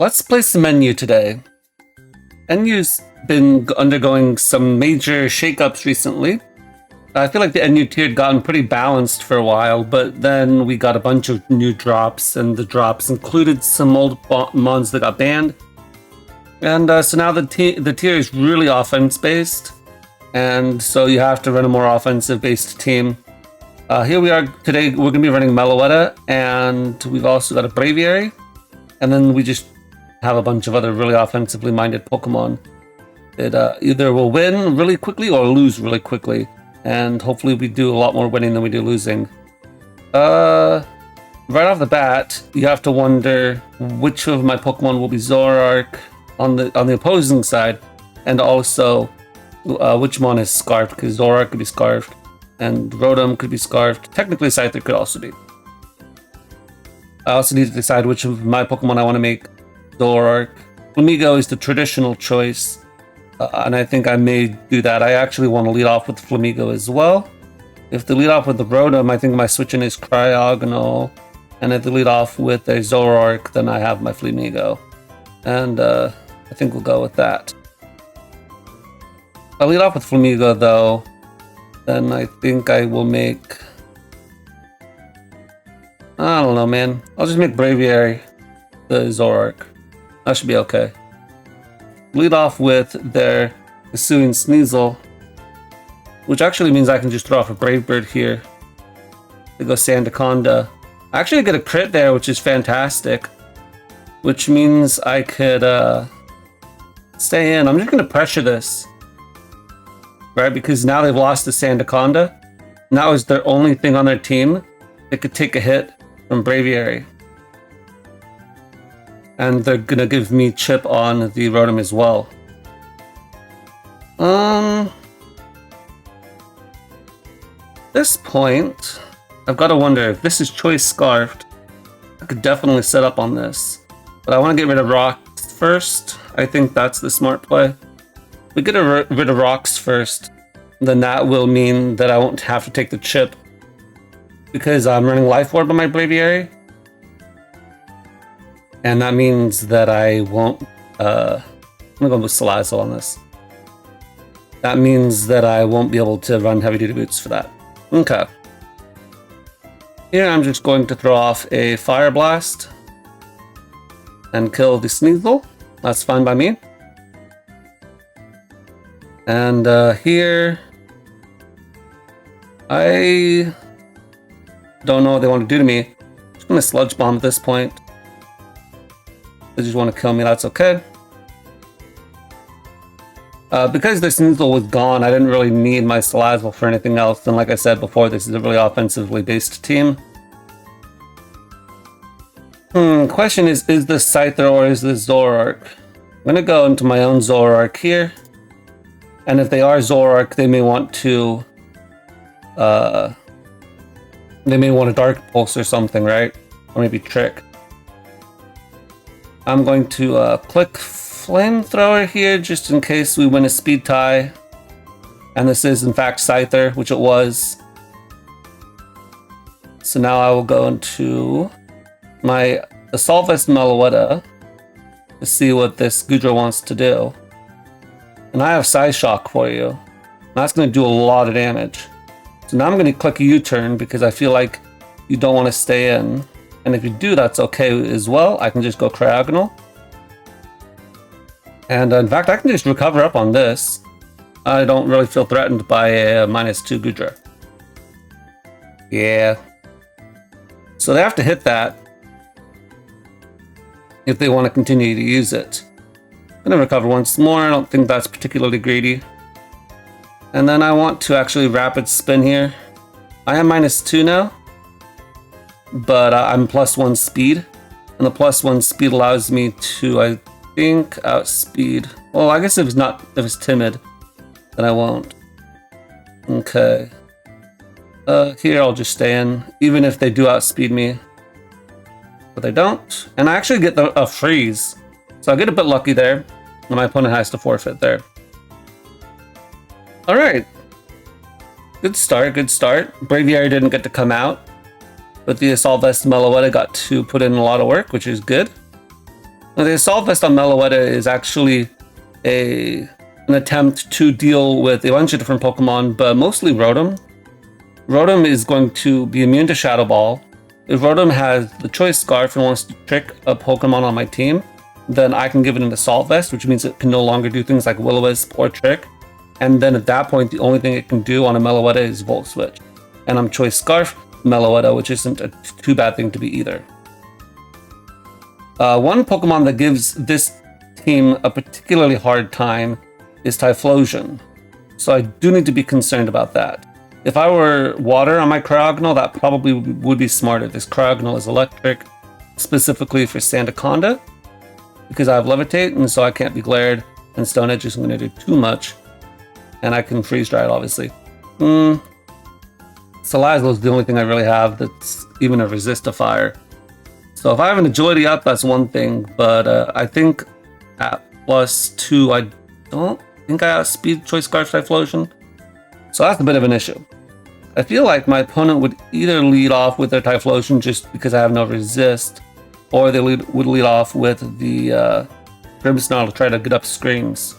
Let's play some NU today. NU's been undergoing some major shakeups recently. I feel like the NU tier had gotten pretty balanced for a while, but then we got a bunch of new drops, and the drops included some old mons that got banned. And so now the tier is really offense-based, and so you have to run a more offensive-based team. Here we are today, we're going to be running Meloetta, and we've also got a Braviary, and then we just have a bunch of other really offensively minded Pokemon that either will win really quickly or lose really quickly. And hopefully we do a lot more winning than we do losing. Right off the bat, you have to wonder which of my Pokemon will be Zoroark on the opposing side, and also which mon is Scarfed, because Zoroark could be Scarfed, and Rotom could be Scarfed. Technically, Scyther could also be. I also need to decide which of my Pokemon I want to make Zoroark. Flamigo is the traditional choice, and I think I may do that. I actually want to lead off with Flamigo as well. If they lead off with the Rotom, I think my switch-in is Cryogonal, and if they lead off with a Zoroark, then I have my Flamigo. And I think we'll go with that. If I lead off with Flamigo, though, then I think I will make... I don't know, man. I'll just make Braviary the Zoroark. That should be okay. Lead off with their Hisuian Sneasel, which actually means I can just throw off a Brave Bird here. They go Sandaconda. I actually get a crit there, which is fantastic. Which means I could stay in. I'm just going to pressure this. Right? Because now they've lost the Sandaconda. Now is their only thing on their team that could take a hit from Braviary. And they're gonna give me chip on the Rotom as well. This point, I've got to wonder if this is Choice Scarfed. I could definitely set up on this, but I want to get rid of Rocks first. I think that's the smart play. If we get rid of Rocks first, then that will mean that I won't have to take the chip because I'm running Life Orb on my Braviary. And that means that I won't, I'm gonna go with Salazzle on this. That means that I won't be able to run Heavy Duty Boots for that. Okay. Here I'm just going to throw off a Fire Blast and kill the Sneasel. That's fine by me. And here, I don't know what they want to do to me. I'm just gonna Sludge Bomb at this point. They just want to kill me, that's okay. Because the Sneasel was gone, I didn't really need my Salazzle for anything else. And like I said before, this is a really offensively based team. Question is this Scyther or is this Zoroark? I'm going to go into my own Zoroark here. And if they are Zoroark, they may want to... they may want a Dark Pulse or something, right? Or maybe Trick. I'm going to click Flamethrower here just in case we win a speed tie. And this is in fact Scyther, which it was. So now I will go into my Assault Vest Meloetta to see what this Goodra wants to do. And I have Psyshock for you. That's going to do a lot of damage. So now I'm going to click a U-turn because I feel like you don't want to stay in. And if you do, that's okay as well. I can just go Cryogonal. And in fact, I can just recover up on this. I don't really feel threatened by a -2 Goodra. Yeah. So they have to hit that if they want to continue to use it. I'm going to recover once more. I don't think that's particularly greedy. And then I want to actually Rapid Spin here. I am -2 now. But I'm +1 speed, and the +1 speed allows me to, I think, outspeed. Well, I guess if it's timid, then I won't. Okay. Here I'll just stay in, even if they do outspeed me. But they don't, and I actually get a freeze, so I get a bit lucky there, and my opponent has to forfeit there. All right. Good start, good start. Braviary didn't get to come out. But the Assault Vest Meloetta got to put in a lot of work, which is good. Now, the Assault Vest on Meloetta is actually an attempt to deal with a bunch of different Pokemon, but mostly Rotom. Rotom is going to be immune to Shadow Ball. If Rotom has the Choice Scarf and wants to trick a Pokemon on my team, then I can give it an Assault Vest, which means it can no longer do things like Will-O-Wisp or Trick. And then at that point, the only thing it can do on a Meloetta is Volt Switch. And I'm Choice Scarf Meloetta, which isn't a too bad thing to be either. One Pokemon that gives this team a particularly hard time is Typhlosion. So I do need to be concerned about that. If I were water on my Cryogonal, that probably would be smarter. This Cryogonal is electric, specifically for Sandaconda, because I have Levitate, and so I can't be glared, and Stone Edge isn't going to do too much. And I can freeze dry it, obviously. Salazzle is the only thing I really have that's even a resist to fire. So if I have an agility up, that's one thing, but I think at +2, I don't think I outspeed Choice Scarf Typhlosion. So that's a bit of an issue. I feel like my opponent would either lead off with their Typhlosion just because I have no resist, or they would lead off with the Grimmsnarl to try to get up Screams.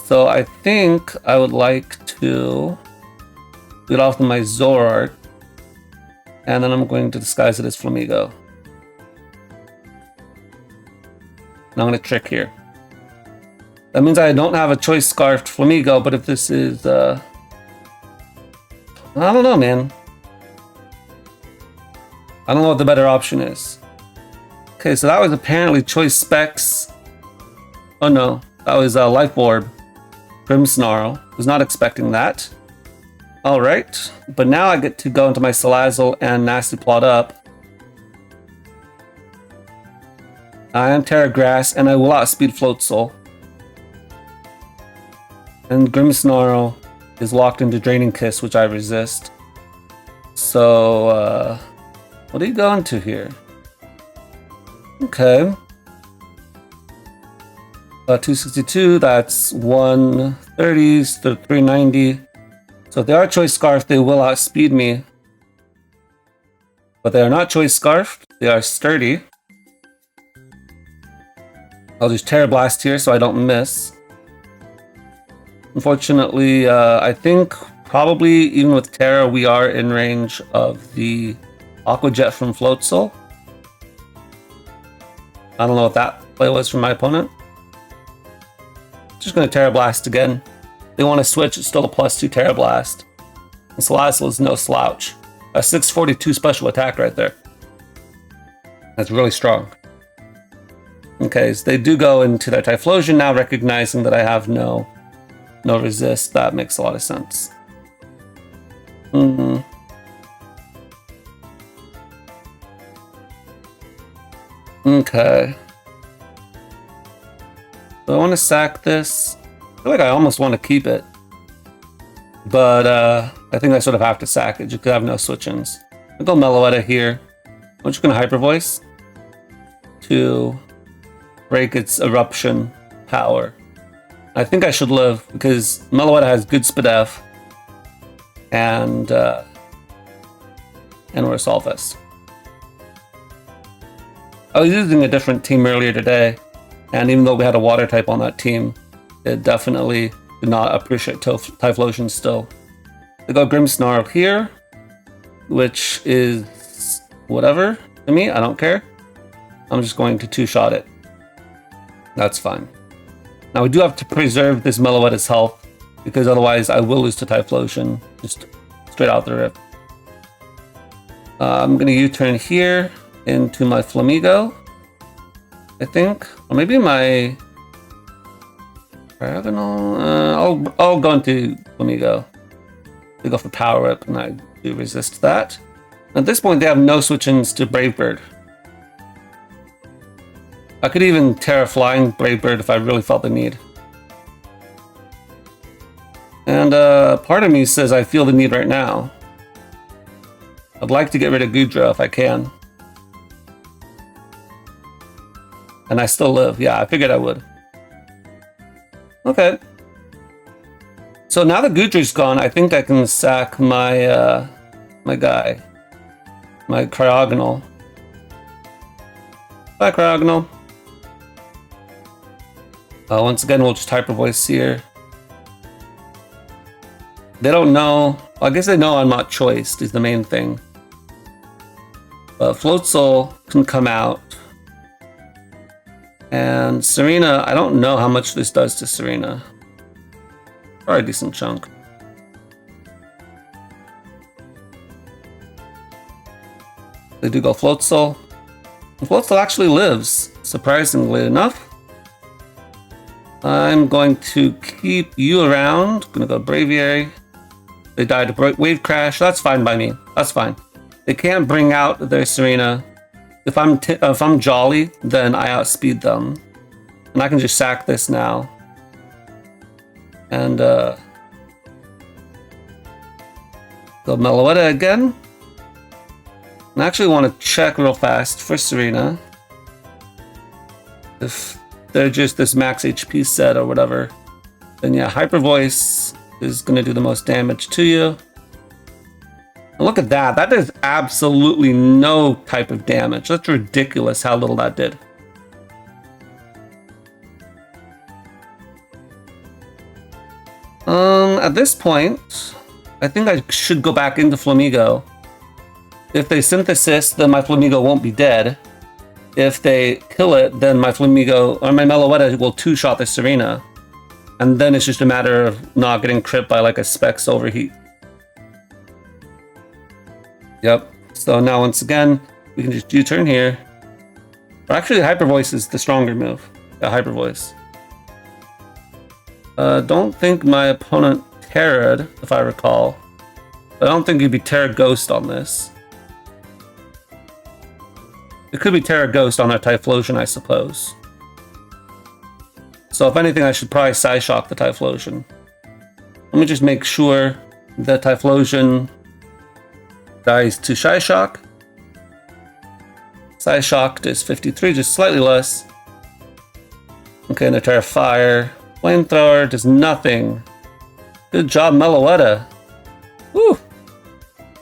So I think I would like to lead off with my Zoroark, and then I'm going to disguise it as Flamigo. And I'm going to trick here. That means I don't have a Choice Scarfed Flamigo, but if this is, I don't know, man. I don't know what the better option is. Okay, so that was apparently Choice Specs. Oh no, that was Life Orb. Grimmsnarl. Was not expecting that. Alright, but now I get to go into my Salazzle and Nasty Plot up. I am Terra Grass, and I will outspeed Floatzel. And Grimmsnarl is locked into Draining Kiss, which I resist. So, what are you going to here? Okay. 262, that's 130, so 390. So if they are Choice Scarf, they will outspeed me. But they are not Choice Scarf, they are sturdy. I'll just Terra Blast here so I don't miss. Unfortunately, I think probably even with Terra, we are in range of the Aqua Jet from Floatzel. I don't know what that play was from my opponent. Just going to Terra Blast again. They want to switch, it's still a +2 Terra Blast. And Salazzle is no slouch. A 642 special attack right there. That's really strong. Okay, so they do go into their Typhlosion now, recognizing that I have no resist. That makes a lot of sense. Okay. So I want to sack this. I feel like I almost want to keep it. But I think I sort of have to sack it just because I have no switch-ins. I'll go Meloetta here. I'm just going to Hyper Voice to break its eruption power. I think I should live because Meloetta has good SpDef and we're Assault Vest. I was using a different team earlier today, and even though we had a water type on that team, it definitely did not appreciate Typhlosion still. I go Grimmsnarl here, which is whatever to me, I don't care. I'm just going to two-shot it. That's fine. Now we do have to preserve this Meloetta's health, because otherwise I will lose to Typhlosion, just straight out the rip. I'm going to U-turn here into my Flamigo, I think. Or maybe my Diagonal. I'll go into Flamigo. They go for Power Up, and I do resist that. At this point, they have no switch-ins to Brave Bird. I could even Terra Flying Brave Bird if I really felt the need. And part of me says I feel the need right now. I'd like to get rid of Goodra if I can. And I still live. Yeah, I figured I would. Okay. So now that Goodra's gone, I think I can sack my my guy. My Cryogonal. Bye, Cryogonal. Once again, we'll just Hyper Voice here. They don't know. Well, I guess they know I'm not choiced is the main thing. But Float Soul can come out. And Serena, I don't know how much this does to Serena. Probably a decent chunk. They do go Float Soul. And Float Soul actually lives, surprisingly enough. I'm going to keep you around. Gonna go Braviary. They died to Wave Crash. That's fine by me. That's fine. They can't bring out their Serena. If I'm Jolly, then I outspeed them. And I can just sack this now. And go Meloetta again. And I actually want to check real fast for Serena. If they're just this max HP set or whatever, then yeah, Hyper Voice is going to do the most damage to you. And look at that. That does absolutely no type of damage. That's ridiculous how little that did. At this point, I think I should go back into Flamigo. If they Synthesis, then my Flamigo won't be dead. If they kill it, then my Flamigo, or my Meloetta will two-shot the Serena. And then it's just a matter of not getting crit by like a Specs Overheat. Yep. So now once again, we can just U-turn here. Or actually, Hyper Voice is the stronger move. Yeah, Hyper Voice. Don't think my opponent Terra'd, if I recall. I don't think he'd be Terra Ghost on this. It could be Terra Ghost on our Typhlosion, I suppose. So if anything, I should probably Psyshock the Typhlosion. Let me just make sure that Typhlosion dies to Psyshock. Psyshocked is 53, just slightly less. Okay, and the Terra Fire. Flamethrower does nothing. Good job, Meloetta. Woo!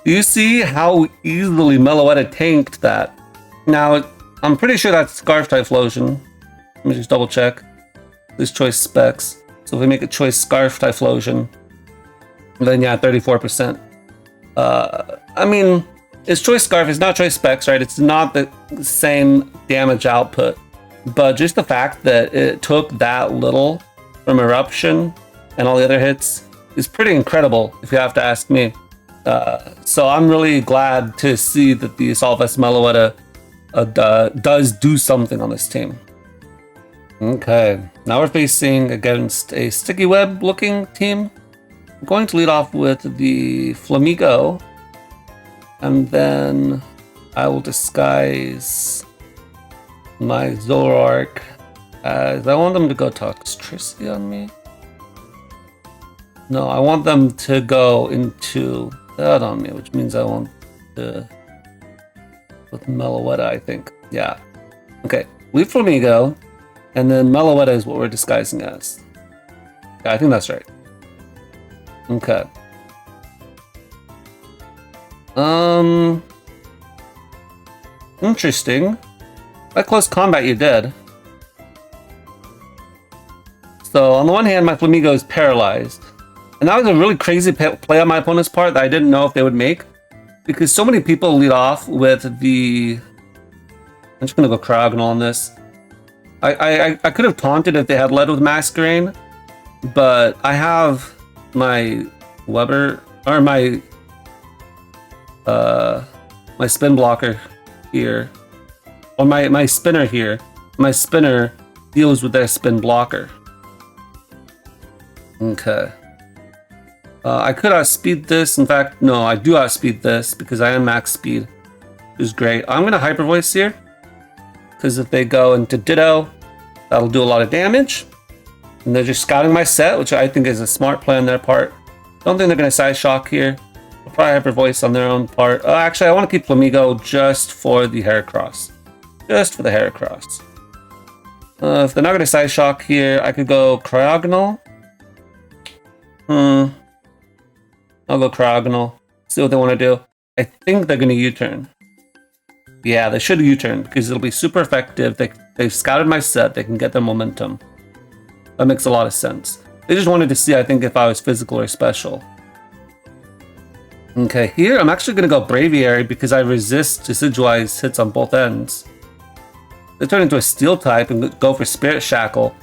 Do you see how easily Meloetta tanked that? Now, I'm pretty sure that's Scarf Typhlosion. Let me just double check. This choice specs. So if we make a choice Scarf Typhlosion, then yeah, 34%. I mean, it's choice Scarf, it's not choice specs, right? It's not the same damage output. But just the fact that it took that little from Eruption and all the other hits is pretty incredible, if you have to ask me. So I'm really glad to see that the Assault Vest Meloetta does do something on this team. Okay, now we're facing against a Sticky Web looking team. I'm going to lead off with the Flamigo, and then I will disguise my Zoroark as I want them to go Toxtricity on me. No, I want them to go into that on me, which means I want to with Meloetta, I think. Yeah. Okay, leave Flamigo, and then Meloetta is what we're disguising as. Yeah, I think that's right. Okay. Interesting. By close combat, you're dead. So on the one hand, my Flamigo is paralyzed. And that was a really crazy play on my opponent's part that I didn't know if they would make. Because so many people lead off with the... I'm just going to go Cryogonal on this. I could have taunted if they had led with Masquerain. But I have my Weber... Or my... my spin blocker here. Or my spinner here. My spinner deals with their spin blocker. Okay. I could outspeed this. In fact, no, I do outspeed this because I am max speed, which is great. I'm going to Hyper Voice here because if they go into Ditto, that'll do a lot of damage. And they're just scouting my set, which I think is a smart play on their part. Don't think they're going to Side Shock here. They'll probably Hyper Voice on their own part. Actually, I want to keep Flamigo just for the Heracross. Just for the Heracross. If they're not going to Side Shock here, I could go Cryogonal. I'll go Cryogonal. See what they want to do. I think they're going to U-turn. Yeah, they should U-turn because it'll be super effective. They've scouted my set. They can get their momentum. That makes a lot of sense. They just wanted to see, I think, if I was physical or special. Okay, here I'm actually going to go Braviary because I resist Decidueye's hits on both ends. They turn into a Steel type and go for Spirit Shackle.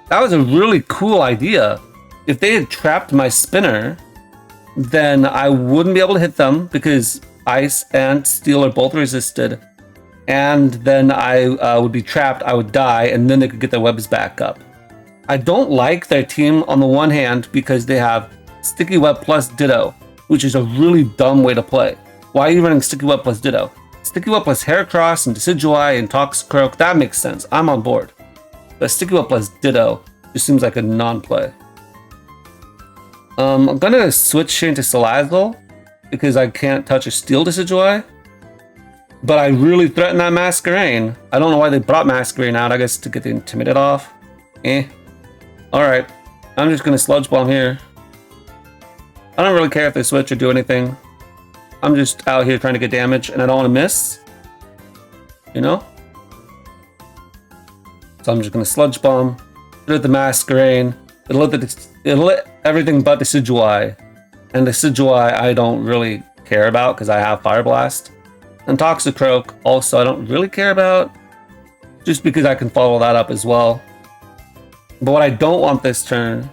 That was a really cool idea. If they had trapped my Spinner, then I wouldn't be able to hit them because Ice and Steel are both resisted. And then I would be trapped, I would die, and then they could get their webs back up. I don't like their team on the one hand because they have Sticky Web plus Ditto, which is a really dumb way to play. Why are you running Sticky Web plus Ditto? Sticky Web plus Heracross and Decidueye and Toxicroak, that makes sense. I'm on board. But Sticky Web plus Ditto just seems like a non-play. I'm gonna switch here into Salazzle because I can't touch a Steel Decidueye. But I really threaten that Masquerain. I don't know why they brought Masquerain out, I guess to get the Intimidate off. Alright, I'm just gonna Sludge Bomb here. I don't really care if they switch or do anything. I'm just out here trying to get damage and I don't want to miss. You know? So I'm just gonna Sludge Bomb. Hit the Masquerain. It'll let everything but Decidueye. And Decidueye I don't really care about because I have Fire Blast. And Toxicroak also I don't really care about. Just because I can follow that up as well. But what I don't want this turn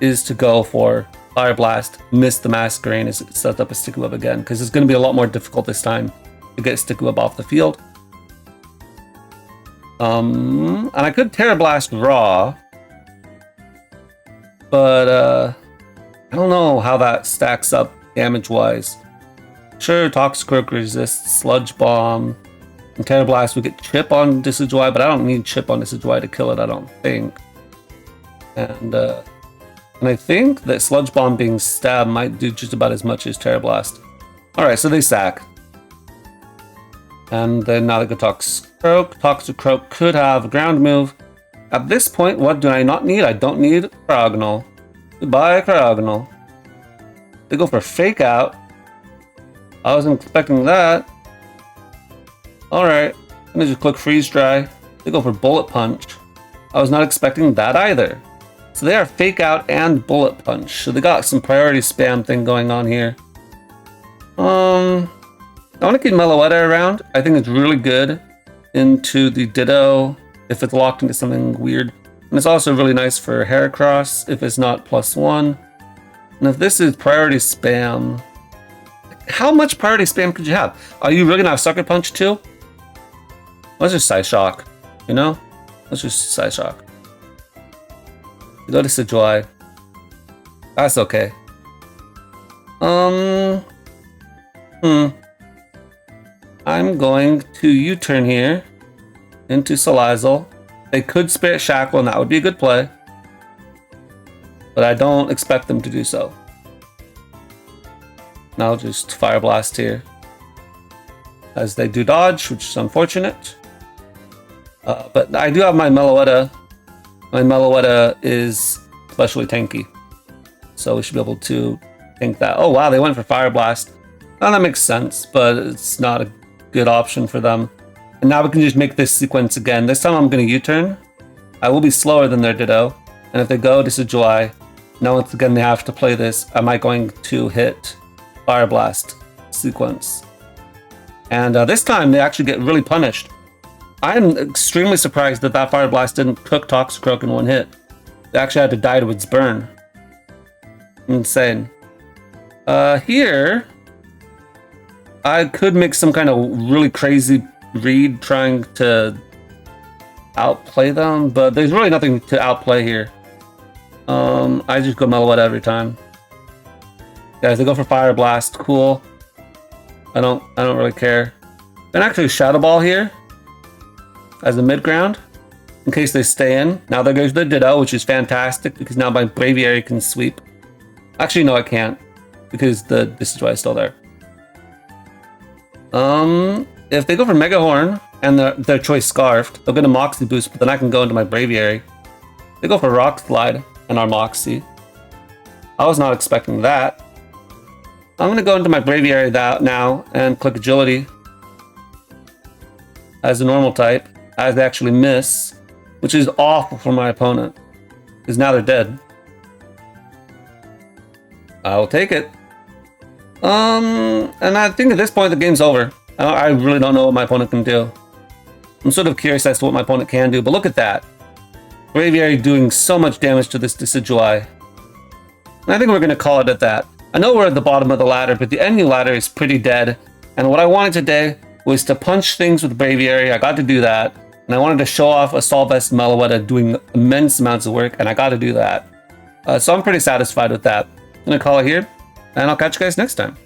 is to go for Fire Blast, miss the Masquerain as it sets up a Sticky Web again, because it's going to be a lot more difficult this time to get Sticky Web off the field. And I could Terra Blast Raw, but I don't know how that stacks up damage-wise. Sure, Toxicroak resists Sludge Bomb, and Terra Blast would get Chip on Decidueye, but I don't need Chip on Decidueye to kill it, I don't think. And I think that Sludge Bomb being stabbed might do just about as much as Terra Blast. Alright, so they sack. And then now they go Toxicroak. Toxicroak could have a ground move. At this point, what do I not need? I don't need Cryogonal. Goodbye, Cryogonal. They go for Fake Out. I wasn't expecting that. Alright, I'm gonna just click Freeze Dry. They go for Bullet Punch. I was not expecting that either. So they are Fake Out and Bullet Punch. So they got some priority spam thing going on here. I want to keep Meloetta around. I think it's really good into the Ditto if it's locked into something weird. And it's also really nice for Heracross if it's not +1. And if this is priority spam, how much priority spam could you have? Are you really gonna have Sucker Punch too? Let's just Psyshock, you know? Let's just Psyshock. Go to Decidueye. That's okay. I'm going to U-turn here into Salazzle. They could Spirit Shackle and that would be a good play. But I don't expect them to do so. And I'll just Fire Blast here. As they do dodge, which is unfortunate. But I do have my Meloetta. My Meloetta is especially tanky. So we should be able to tank that. Oh wow, they went for Fire Blast. Now that makes sense, but it's not a good option for them. And now we can just make this sequence again. This time I'm going to U-turn. I will be slower than their Ditto. And if they go to Decidueye, now once again they have to play this. Am I going to hit Fire Blast sequence? And this time they actually get really punished. I'm extremely surprised that that Fire Blast didn't cook Toxicroak in one hit. They actually had to die to its burn. Insane. Here, I could make some kind of really crazy read trying to outplay them, but there's really nothing to outplay here. I just go Meloetta every time. Guys, they go for Fire Blast. Cool. I don't really care. And actually Shadow Ball here as a mid ground in case they stay in. Now there goes the Ditto, which is fantastic because now my Braviary can sweep. Actually, no, I can't because this is why it's still there. If they go for Mega Horn and their choice Scarfed, they'll get a Moxie boost, but then I can go into my Braviary. They go for Rock Slide and our Moxie. I was not expecting that. I'm gonna go into my Braviary now and click Agility as a normal type, as they actually miss, which is awful for my opponent. because now they're dead. I'll take it. And I think at this point the game's over. I really don't know what my opponent can do. I'm sort of curious as to what my opponent can do, but look at that. Braviary doing so much damage to this Decidueye. And I think we're going to call it at that. I know we're at the bottom of the ladder, but the NU ladder is pretty dead. And what I wanted today was to punch things with Braviary. I got to do that. And I wanted to show off Assault Vest Meloetta doing immense amounts of work, and I got to do that. So I'm pretty satisfied with that. I'm going to call it here, and I'll catch you guys next time.